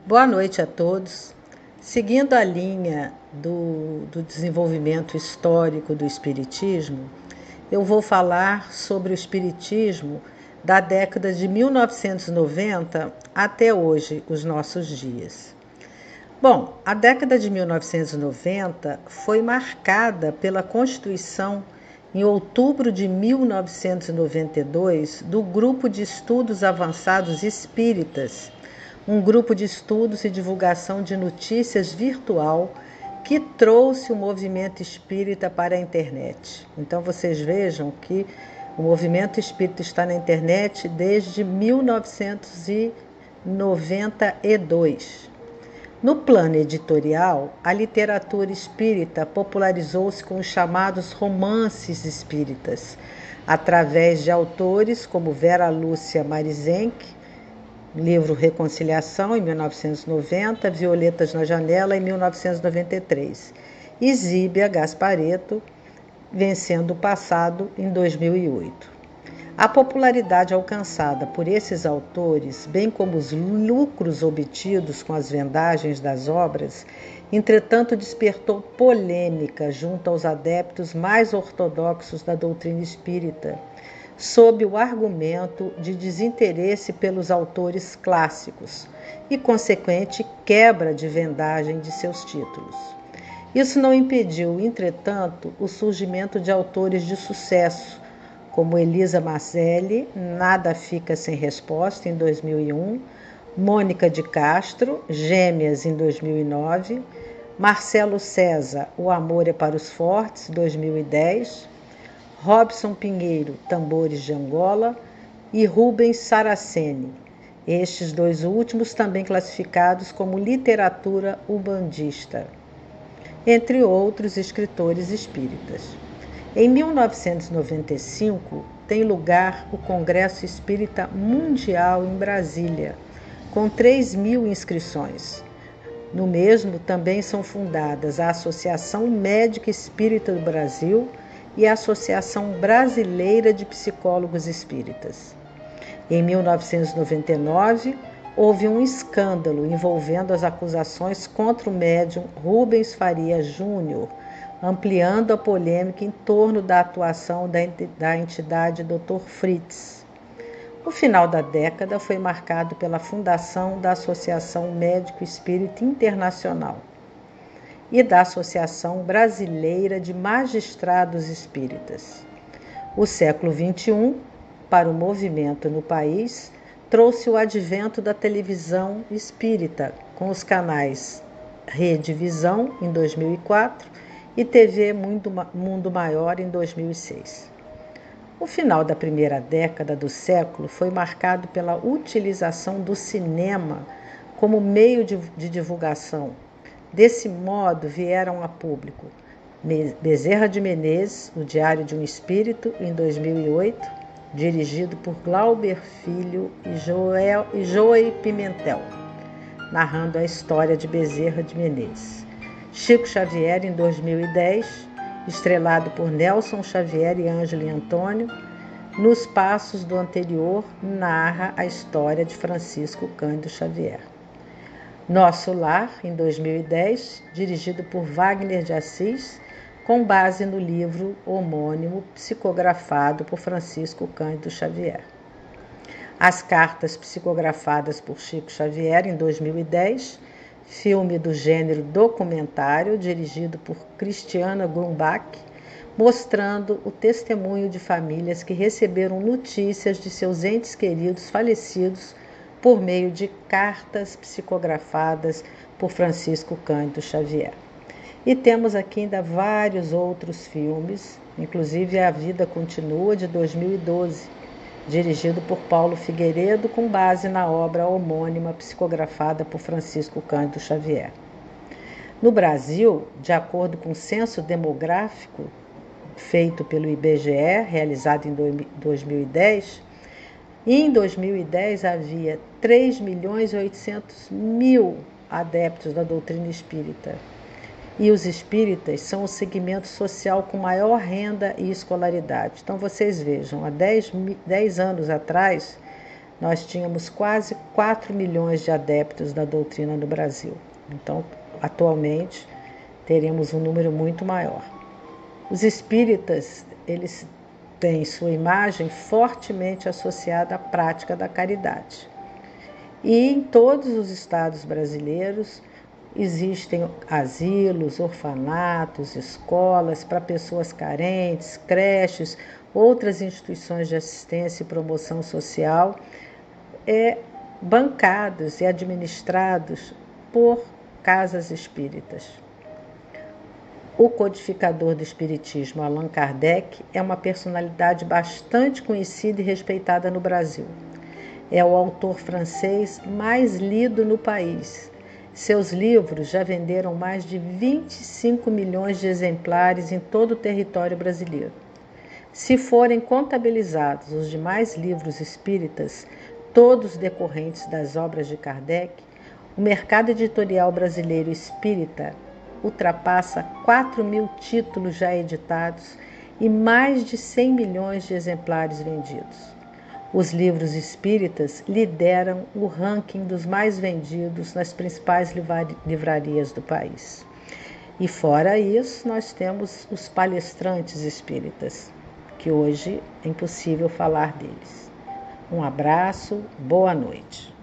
Boa noite a todos. Seguindo a linha do desenvolvimento histórico do Espiritismo, eu vou falar sobre o Espiritismo da década de 1990 até hoje, os nossos dias. Bom, a década de 1990 foi marcada pela constituição, em outubro de 1992, do Grupo de Estudos Avançados Espíritas, um grupo de estudos e divulgação de notícias virtual que trouxe o movimento espírita para a internet. Então vocês vejam que o movimento espírita está na internet desde 1992. No plano editorial, a literatura espírita popularizou-se com os chamados romances espíritas, através de autores como Vera Lúcia Marizenque, livro Reconciliação, em 1990, Violetas na Janela, em 1993, e Zíbia Gasparetto, Vencendo o Passado, em 2008. A popularidade alcançada por esses autores, bem como os lucros obtidos com as vendagens das obras, entretanto despertou polêmica junto aos adeptos mais ortodoxos da doutrina espírita, sob o argumento de desinteresse pelos autores clássicos e consequente quebra de vendagem de seus títulos. Isso não impediu, entretanto, o surgimento de autores de sucesso, como Elisa Marcelli, Nada Fica Sem Resposta, em 2001, Mônica de Castro, Gêmeas, em 2009, Marcelo César, O Amor é para os Fortes, 2010, Robson Pinheiro, Tambores de Angola, e Rubens Saraceni, estes dois últimos também classificados como literatura umbandista, entre outros escritores espíritas. Em 1995, tem lugar o Congresso Espírita Mundial em Brasília, com 3.000 inscrições. No mesmo também são fundadas a Associação Médica Espírita do Brasil e a Associação Brasileira de Psicólogos Espíritas. Em 1999, houve um escândalo envolvendo as acusações contra o médium Rubens Faria Júnior, ampliando a polêmica em torno da atuação da entidade Dr. Fritz. O final da década foi marcado pela fundação da Associação Médico Espírita Internacional e da Associação Brasileira de Magistrados Espíritas. O século XXI, para o movimento no país, trouxe o advento da televisão espírita, com os canais Rede Visão, em 2004, e TV Mundo Maior, em 2006. O final da primeira década do século foi marcado pela utilização do cinema como meio de divulgação. Desse modo, vieram a público Bezerra de Menezes, O Diário de um Espírito, em 2008, dirigido por Glauber Filho e Joey Pimentel, narrando a história de Bezerra de Menezes. Chico Xavier, em 2010, estrelado por Nelson Xavier e Ângelo Antônio, Nos Passos do Anterior, narra a história de Francisco Cândido Xavier. Nosso Lar, em 2010, dirigido por Wagner de Assis, com base no livro homônimo psicografado por Francisco Cândido Xavier. As Cartas, psicografadas por Chico Xavier, em 2010, filme do gênero documentário, dirigido por Christiana Grumbach, mostrando o testemunho de famílias que receberam notícias de seus entes queridos falecidos por meio de cartas psicografadas por Francisco Cândido Xavier. E temos aqui ainda vários outros filmes, inclusive A Vida Continua, de 2012, dirigido por Paulo Figueiredo, com base na obra homônima psicografada por Francisco Cândido Xavier. No Brasil, de acordo com o censo demográfico feito pelo IBGE, realizado em 2010, em 2010 havia 3.800.000 adeptos da doutrina espírita. E os espíritas são o segmento social com maior renda e escolaridade. Então, vocês vejam, há 10 anos atrás, nós tínhamos quase 4 milhões de adeptos da doutrina no Brasil. Então, atualmente, teremos um número muito maior. Os espíritas, eles têm sua imagem fortemente associada à prática da caridade. E em todos os estados brasileiros existem asilos, orfanatos, escolas para pessoas carentes, creches, outras instituições de assistência e promoção social, bancados e administrados por casas espíritas. O codificador do espiritismo, Allan Kardec, é uma personalidade bastante conhecida e respeitada no Brasil. É o autor francês mais lido no país. Seus livros já venderam mais de 25 milhões de exemplares em todo o território brasileiro. Se forem contabilizados os demais livros espíritas, todos decorrentes das obras de Kardec, o mercado editorial brasileiro espírita ultrapassa 4 mil títulos já editados e mais de 100 milhões de exemplares vendidos. Os livros espíritas lideram o ranking dos mais vendidos nas principais livrarias do país. E fora isso, nós temos os palestrantes espíritas, que hoje é impossível falar deles. Um abraço, boa noite.